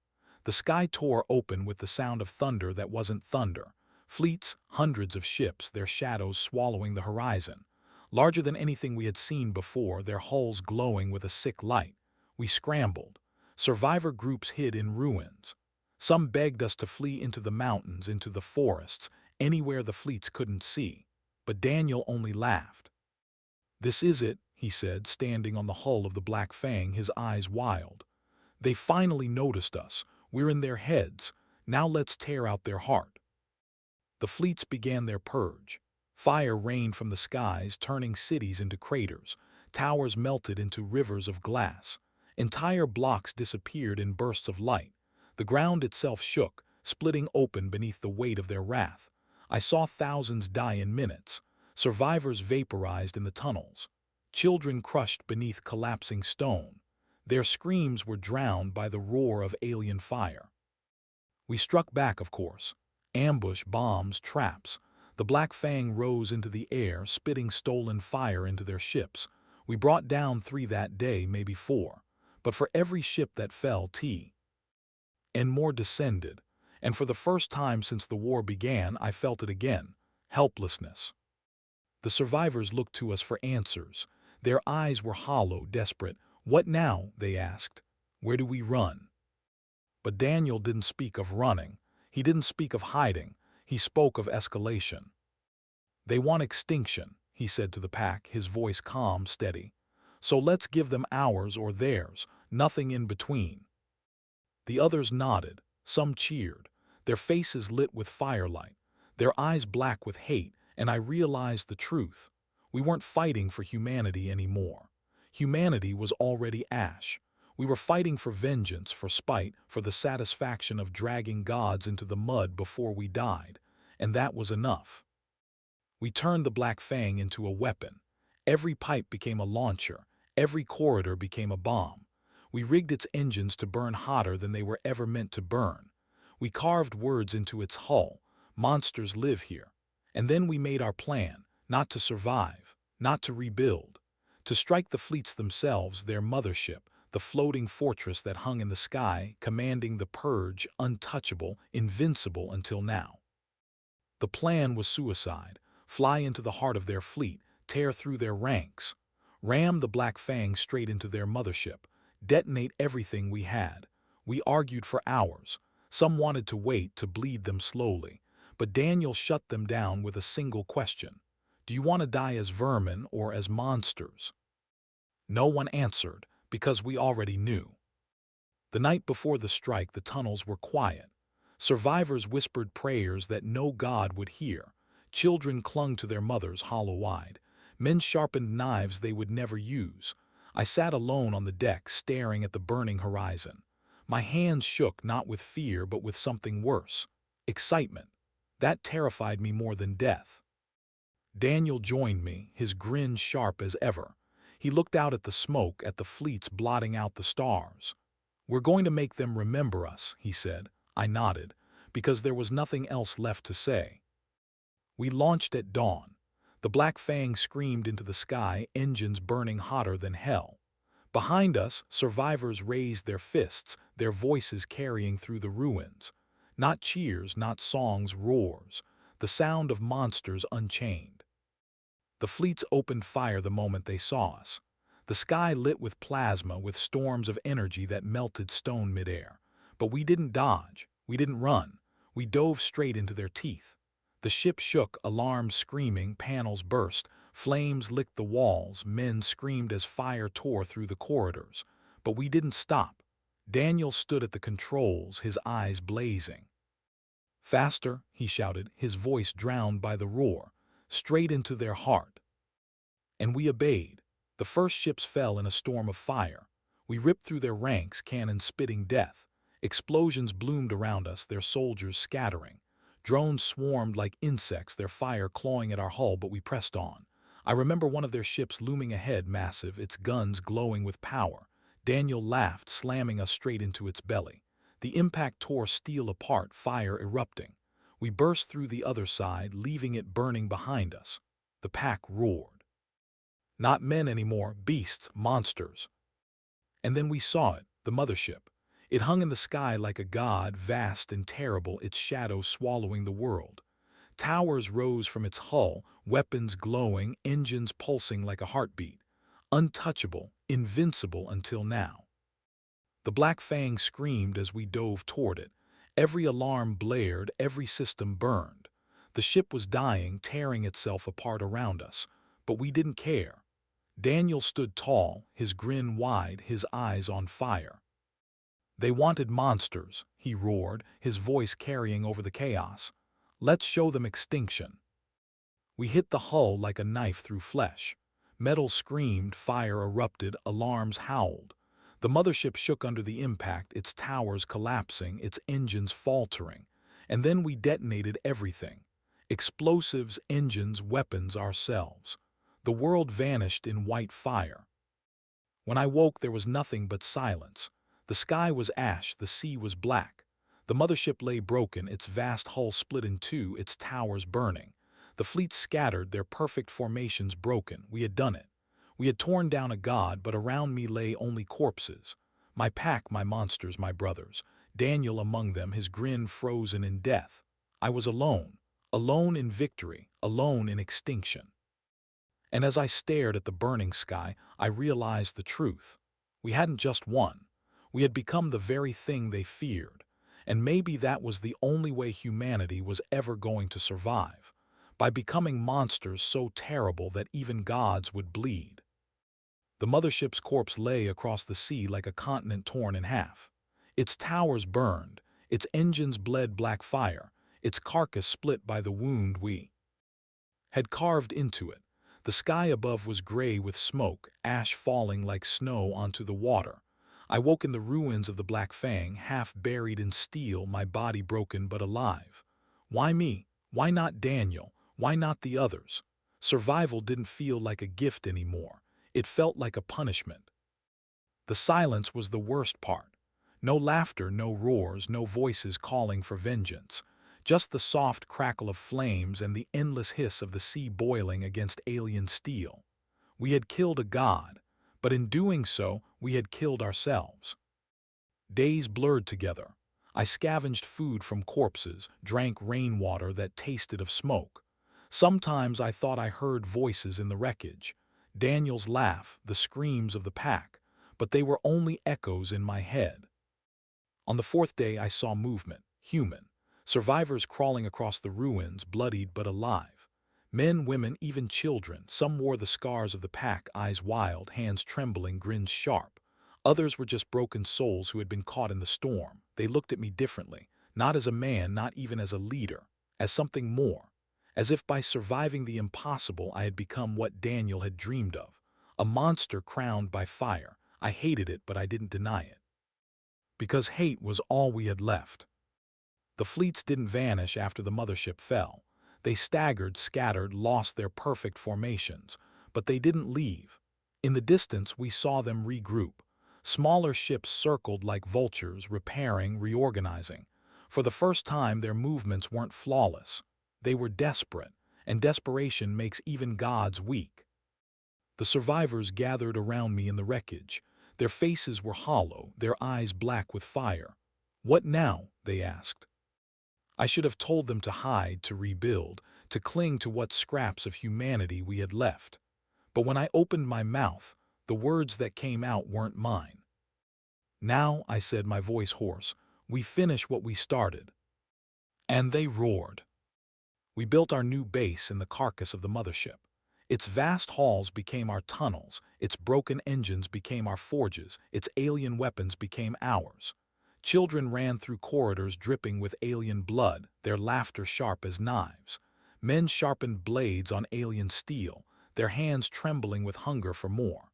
The sky tore open with the sound of thunder that wasn't thunder. Fleets, hundreds of ships, their shadows swallowing the horizon. Larger than anything we had seen before, their hulls glowing with a sick light. We scrambled. Survivor groups hid in ruins. Some begged us to flee into the mountains, into the forests, anywhere the fleets couldn't see. But Daniel only laughed. "This is it," he said, standing on the hull of the Black Fang, his eyes wild. "They finally noticed us. We're in their heads. Now let's tear out their heart." The fleets began their purge. Fire rained from the skies, turning cities into craters. Towers melted into rivers of glass. Entire blocks disappeared in bursts of light. The ground itself shook, splitting open beneath the weight of their wrath. I saw thousands die in minutes. Survivors vaporized in the tunnels. Children crushed beneath collapsing stone. Their screams were drowned by the roar of alien fire. We struck back, of course. Ambush, bombs, traps. The Black Fang rose into the air, spitting stolen fire into their ships. We brought down 3 that day, maybe 4. But for every ship that fell, and more descended. And for the first time since the war began, I felt it again. Helplessness. The survivors looked to us for answers. Their eyes were hollow, desperate. "What now?" they asked. "Where do we run?" But Daniel didn't speak of running. He didn't speak of hiding. He spoke of escalation. "They want extinction," he said to the pack, his voice calm, steady. "So let's give them ours or theirs, nothing in between." The others nodded. Some cheered, their faces lit with firelight, their eyes black with hate, and I realized the truth. We weren't fighting for humanity anymore. Humanity was already ash. We were fighting for vengeance, for spite, for the satisfaction of dragging gods into the mud before we died. And that was enough. We turned the Black Fang into a weapon. Every pipe became a launcher. Every corridor became a bomb. We rigged its engines to burn hotter than they were ever meant to burn. We carved words into its hull. Monsters live here. And then we made our plan, not to survive, not to rebuild, to strike the fleets themselves, their mothership, the floating fortress that hung in the sky, commanding the purge, untouchable, invincible until now. The plan was suicide. Fly into the heart of their fleet, tear through their ranks, ram the Black Fang straight into their mothership, detonate everything we had. We argued for hours. Some wanted to wait, to bleed them slowly. But Daniel shut them down with a single question. "Do you want to die as vermin or as monsters?" No one answered, because we already knew. The night before the strike, the tunnels were quiet. Survivors whispered prayers that no god would hear. Children clung to their mothers hollow-eyed. Men sharpened knives they would never use. I sat alone on the deck staring at the burning horizon. My hands shook not with fear but with something worse. Excitement. That terrified me more than death. Daniel joined me, his grin sharp as ever. He looked out at the smoke, at the fleets blotting out the stars. "We're going to make them remember us," he said. I nodded, because there was nothing else left to say. We launched at dawn. The Black Fang screamed into the sky, engines burning hotter than hell. Behind us, survivors raised their fists, their voices carrying through the ruins. Not cheers, not songs, roars. The sound of monsters unchained. The fleets opened fire the moment they saw us. The sky lit with plasma, with storms of energy that melted stone midair. But we didn't dodge. We didn't run. We dove straight into their teeth. The ship shook, alarms screaming, panels burst, flames licked the walls, men screamed as fire tore through the corridors. But we didn't stop. Daniel stood at the controls, his eyes blazing. "Faster," he shouted, his voice drowned by the roar. "Straight into their heart." And we obeyed. The first ships fell in a storm of fire. We ripped through their ranks, cannons spitting death. Explosions bloomed around us, their soldiers scattering. Drones swarmed like insects, their fire clawing at our hull, but we pressed on. I remember one of their ships looming ahead, massive, its guns glowing with power. Daniel laughed, slamming us straight into its belly. The impact tore steel apart, fire erupting. We burst through the other side, leaving it burning behind us. The pack roared. Not men anymore, beasts, monsters. And then we saw it, the mothership. It hung in the sky like a god, vast and terrible, its shadow swallowing the world. Towers rose from its hull, weapons glowing, engines pulsing like a heartbeat. Untouchable, invincible until now. The Black Fang screamed as we dove toward it. Every alarm blared, every system burned. The ship was dying, tearing itself apart around us. But we didn't care. Daniel stood tall, his grin wide, his eyes on fire. "They wanted monsters," he roared, his voice carrying over the chaos. "Let's show them extinction." We hit the hull like a knife through flesh. Metal screamed, fire erupted, alarms howled. The mothership shook under the impact, its towers collapsing, its engines faltering. And then we detonated everything. Explosives, engines, weapons, ourselves. The world vanished in white fire. When I woke, there was nothing but silence. The sky was ash, the sea was black. The mothership lay broken, its vast hull split in two, its towers burning. The fleet scattered, their perfect formations broken. We had done it. We had torn down a god, but around me lay only corpses. My pack, my monsters, my brothers. Daniel among them, his grin frozen in death. I was alone. Alone in victory, alone in extinction. And as I stared at the burning sky, I realized the truth. We hadn't just won. We had become the very thing they feared. And maybe that was the only way humanity was ever going to survive. By becoming monsters so terrible that even gods would bleed. The mothership's corpse lay across the sea like a continent torn in half. Its towers burned, its engines bled black fire, its carcass split by the wound we had carved into it. The sky above was gray with smoke, ash falling like snow onto the water. I woke in the ruins of the Black Fang, half buried in steel, my body broken but alive. Why me? Why not Daniel? Why not the others? Survival didn't feel like a gift anymore. It felt like a punishment. The silence was the worst part. No laughter, no roars, no voices calling for vengeance. Just the soft crackle of flames and the endless hiss of the sea boiling against alien steel. We had killed a god, but in doing so, we had killed ourselves. Days blurred together. I scavenged food from corpses, drank rainwater that tasted of smoke. Sometimes I thought I heard voices in the wreckage. Daniel's laugh, the screams of the pack, but they were only echoes in my head. On the fourth day I saw movement, human. Survivors crawling across the ruins, bloodied but alive. Men, women, even children. Some wore the scars of the pack, eyes wild, hands trembling, grins sharp. Others were just broken souls who had been caught in the storm. They looked at me differently. Not as a man, not even as a leader, as something more. As if by surviving the impossible I had become what Daniel had dreamed of. A monster crowned by fire. I hated it, but I didn't deny it. Because hate was all we had left. The fleets didn't vanish after the mothership fell. They staggered, scattered, lost their perfect formations. But they didn't leave. In the distance we saw them regroup. Smaller ships circled like vultures, repairing, reorganizing. For the first time their movements weren't flawless. They were desperate, and desperation makes even gods weak. The survivors gathered around me in the wreckage. Their faces were hollow, their eyes black with fire. "What now?" they asked. I should have told them to hide, to rebuild, to cling to what scraps of humanity we had left. But when I opened my mouth, the words that came out weren't mine. "Now," I said, my voice hoarse, "we finish what we started." And they roared. We built our new base in the carcass of the mothership. Its vast halls became our tunnels, its broken engines became our forges, its alien weapons became ours. Children ran through corridors dripping with alien blood, their laughter sharp as knives. Men sharpened blades on alien steel, their hands trembling with hunger for more.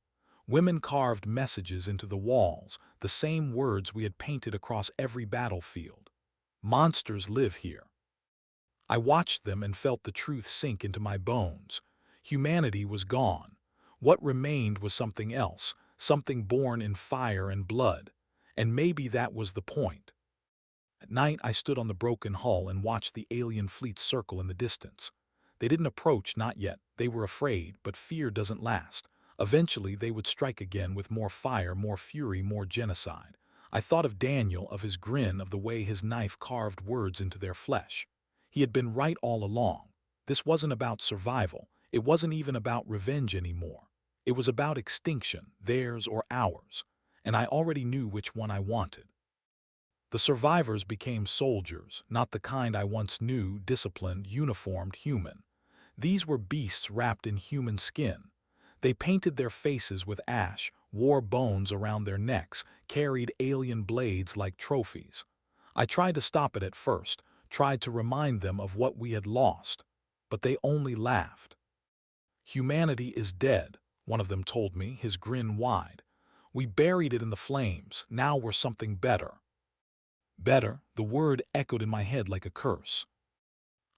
Women carved messages into the walls, the same words we had painted across every battlefield. "Monsters live here." I watched them and felt the truth sink into my bones. Humanity was gone. What remained was something else, something born in fire and blood. And maybe that was the point. At night I stood on the broken hull and watched the alien fleet circle in the distance. They didn't approach, not yet. They were afraid, but fear doesn't last. Eventually they would strike again with more fire, more fury, more genocide. I thought of Daniel, of his grin, of the way his knife carved words into their flesh. He had been right all along. This wasn't about survival. It wasn't even about revenge anymore. It was about extinction, theirs or ours. And I already knew which one I wanted. The survivors became soldiers, not the kind I once knew, disciplined, uniformed, human. These were beasts wrapped in human skin. They painted their faces with ash, wore bones around their necks, carried alien blades like trophies. I tried to stop it at first, tried to remind them of what we had lost, but they only laughed. "Humanity is dead," one of them told me, his grin wide. "We buried it in the flames, now we're something better." Better, the word echoed in my head like a curse.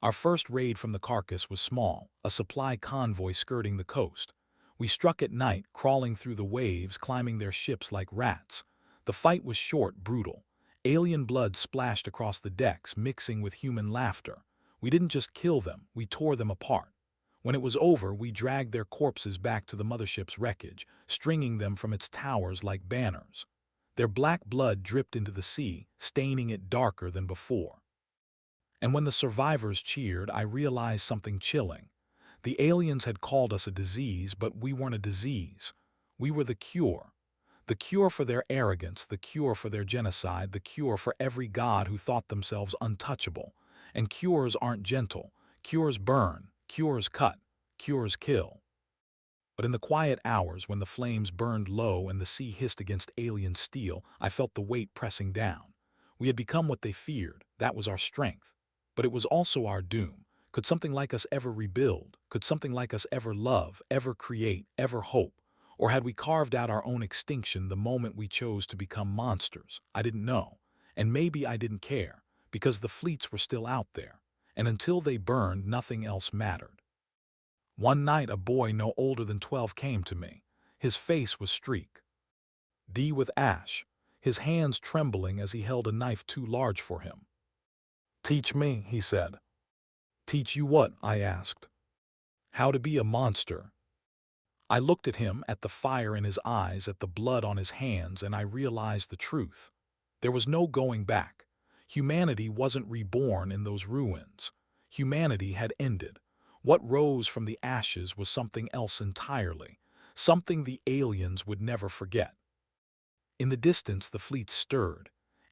Our first raid from the carcass was small, a supply convoy skirting the coast. We struck at night, crawling through the waves, climbing their ships like rats. The fight was short, brutal. Alien blood splashed across the decks, mixing with human laughter. We didn't just kill them, we tore them apart. When it was over, we dragged their corpses back to the mothership's wreckage, stringing them from its towers like banners. Their black blood dripped into the sea, staining it darker than before. And when the survivors cheered, I realized something chilling. The aliens had called us a disease, but we weren't a disease. We were the cure. The cure for their arrogance, the cure for their genocide, the cure for every god who thought themselves untouchable. And cures aren't gentle. Cures burn, cures cut, cures kill. But in the quiet hours when the flames burned low and the sea hissed against alien steel, I felt the weight pressing down. We had become what they feared. That was our strength. But it was also our doom. Could something like us ever rebuild? Could something like us ever love, ever create, ever hope? Or had we carved out our own extinction the moment we chose to become monsters? I didn't know. And maybe I didn't care, because the fleets were still out there. And until they burned, nothing else mattered. One night a boy no older than 12 came to me. His face was streaked with ash, his hands trembling as he held a knife too large for him. "Teach me," he said. "Teach you what?" I asked. "How to be a monster." I looked at him, at the fire in his eyes, at the blood on his hands, and I realized the truth. There was no going back. Humanity wasn't reborn in those ruins. Humanity had ended. What rose from the ashes was something else entirely, something the aliens would never forget. In the distance the fleet stirred.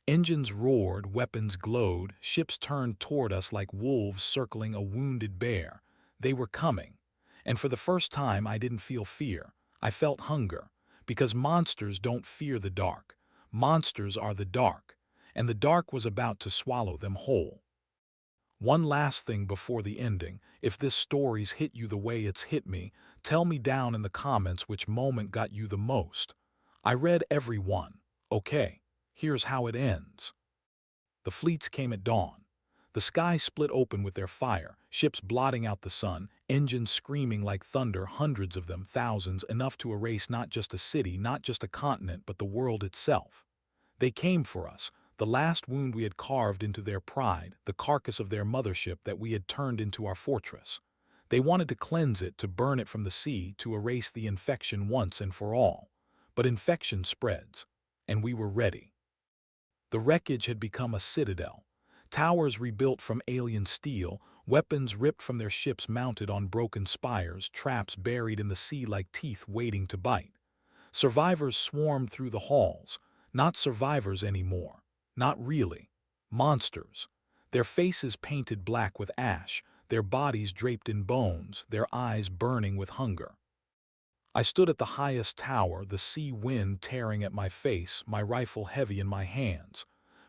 Engines roared, weapons glowed, ships turned toward us like wolves circling a wounded bear. They were coming. And for the first time I didn't feel fear. I felt hunger. Because monsters don't fear the dark. Monsters are the dark. and the dark was about to swallow them whole. One last thing before the ending: if this story's hit you the way it's hit me, tell me down in the comments which moment got you the most. I read every one. Okay, here's how it ends. The fleets came at dawn. The sky split open with their fire, ships blotting out the sun, engines screaming like thunder, hundreds of them, thousands, enough to erase not just a city, not just a continent, but the world itself. They came for us, the last wound we had carved into their pride, the carcass of their mothership that we had turned into our fortress. They wanted to cleanse it, to burn it from the sea, to erase the infection once and for all. But infection spreads, and we were ready. The wreckage had become a citadel. Towers rebuilt from alien steel, weapons ripped from their ships mounted on broken spires, traps buried in the sea like teeth waiting to bite. Survivors swarmed through the halls. Not survivors anymore. Not really. Monsters. Their faces painted black with ash, their bodies draped in bones, their eyes burning with hunger. I stood at the highest tower, the sea wind tearing at my face, my rifle heavy in my hands.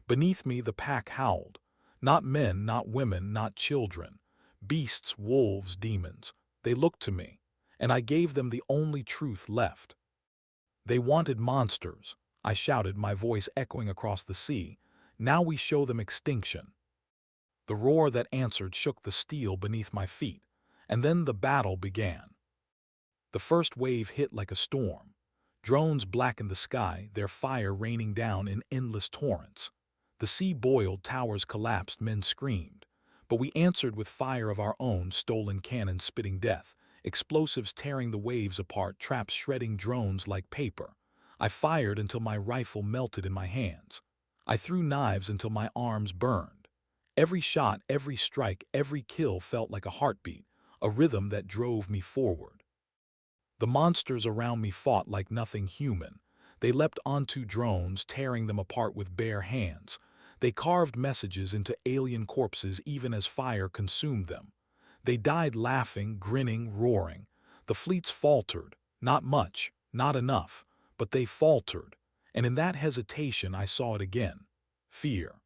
Beneath me the pack howled. Not men, not women, not children. Beasts, wolves, demons. They looked to me, and I gave them the only truth left. They wanted monsters. I shouted, my voice echoing across the sea. Now we show them extinction. The roar that answered shook the steel beneath my feet, and then the battle began. The first wave hit like a storm. Drones blackened the sky, their fire raining down in endless torrents. The sea boiled, towers collapsed, men screamed. But we answered with fire of our own, stolen cannons spitting death, explosives tearing the waves apart, traps shredding drones like paper. I fired until my rifle melted in my hands. I threw knives until my arms burned. Every shot, every strike, every kill felt like a heartbeat, a rhythm that drove me forward. The monsters around me fought like nothing human. They leapt onto drones, tearing them apart with bare hands. They carved messages into alien corpses even as fire consumed them. They died laughing, grinning, roaring. The fleets faltered. Not much, not enough, but they faltered. And in that hesitation I saw it again. Fear.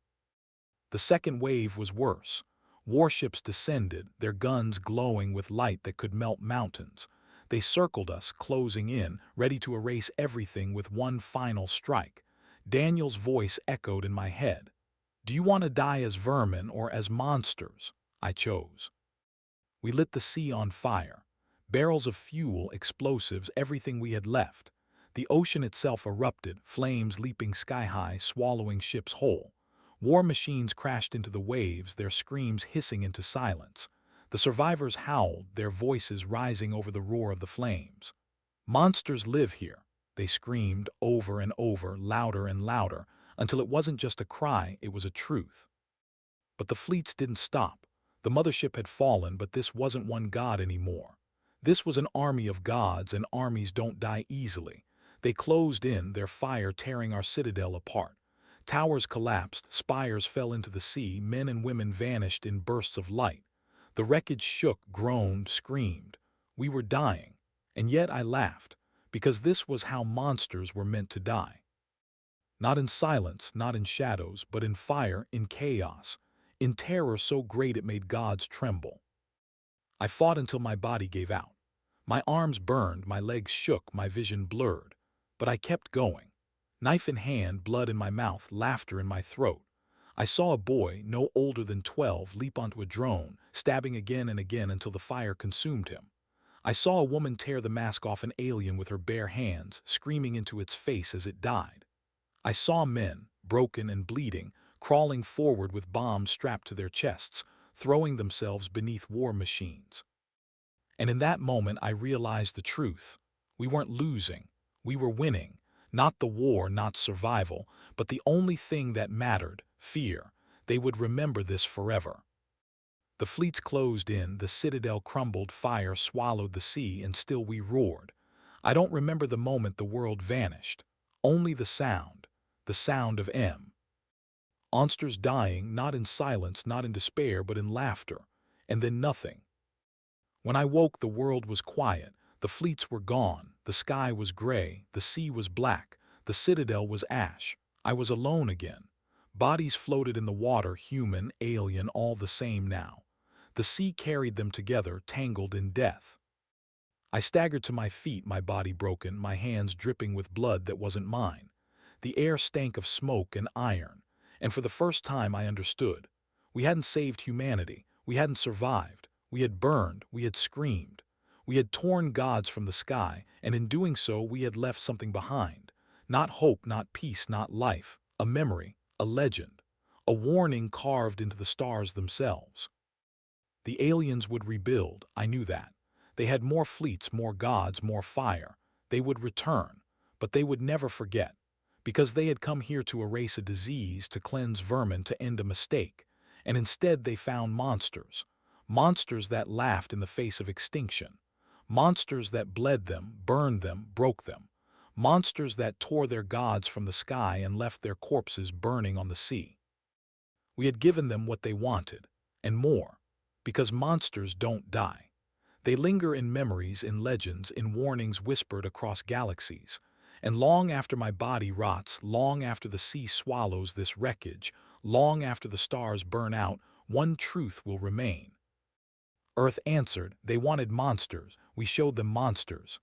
The second wave was worse. Warships descended, their guns glowing with light that could melt mountains. They circled us, closing in, ready to erase everything with one final strike. Daniel's voice echoed in my head. Do you want to die as vermin or as monsters? I chose. We lit the sea on fire. Barrels of fuel, explosives, everything we had left. The ocean itself erupted, flames leaping sky-high, swallowing ships whole. War machines crashed into the waves, their screams hissing into silence. The survivors howled, their voices rising over the roar of the flames. Monsters live here, they screamed over and over, louder and louder, until it wasn't just a cry, it was a truth. But the fleets didn't stop. The mothership had fallen, but this wasn't one god anymore. This was an army of gods, and armies don't die easily. They closed in, their fire tearing our citadel apart. Towers collapsed, spires fell into the sea, men and women vanished in bursts of light. The wreckage shook, groaned, screamed. We were dying, and yet I laughed, because this was how monsters were meant to die. Not in silence, not in shadows, but in fire, in chaos, in terror so great it made gods tremble. I fought until my body gave out. My arms burned, my legs shook, my vision blurred. But I kept going. Knife in hand, blood in my mouth, laughter in my throat. I saw a boy, no older than 12, leap onto a drone, stabbing again and again until the fire consumed him. I saw a woman tear the mask off an alien with her bare hands, screaming into its face as it died. I saw men, broken and bleeding, crawling forward with bombs strapped to their chests, throwing themselves beneath war machines. And in that moment I realized the truth. We weren't losing. We were winning. Not the war, not survival, but the only thing that mattered, fear. They would remember this forever. The fleets closed in, the citadel crumbled, fire swallowed the sea, and still we roared. I don't remember the moment the world vanished. Only the sound of M. Monsters dying, not in silence, not in despair, but in laughter. And then nothing. When I woke, the world was quiet. The fleets were gone. The sky was gray. The sea was black. The citadel was ash. I was alone again. Bodies floated in the water, human, alien, all the same now. The sea carried them together, tangled in death. I staggered to my feet, my body broken, my hands dripping with blood that wasn't mine. The air stank of smoke and iron, and for the first time I understood. We hadn't saved humanity, we hadn't survived, we had burned, we had screamed. We had torn gods from the sky, and in doing so we had left something behind. Not hope, not peace, not life, a memory, a legend, a warning carved into the stars themselves. The aliens would rebuild, I knew that. They had more fleets, more gods, more fire. They would return, but they would never forget, because they had come here to erase a disease, to cleanse vermin, to end a mistake. And instead they found monsters. Monsters that laughed in the face of extinction. Monsters that bled them, burned them, broke them. Monsters that tore their gods from the sky and left their corpses burning on the sea. We had given them what they wanted, and more, because monsters don't die. They linger in memories, in legends, in warnings whispered across galaxies. And long after my body rots, long after the sea swallows this wreckage, long after the stars burn out, one truth will remain. Earth answered, they wanted monsters, we showed them monsters.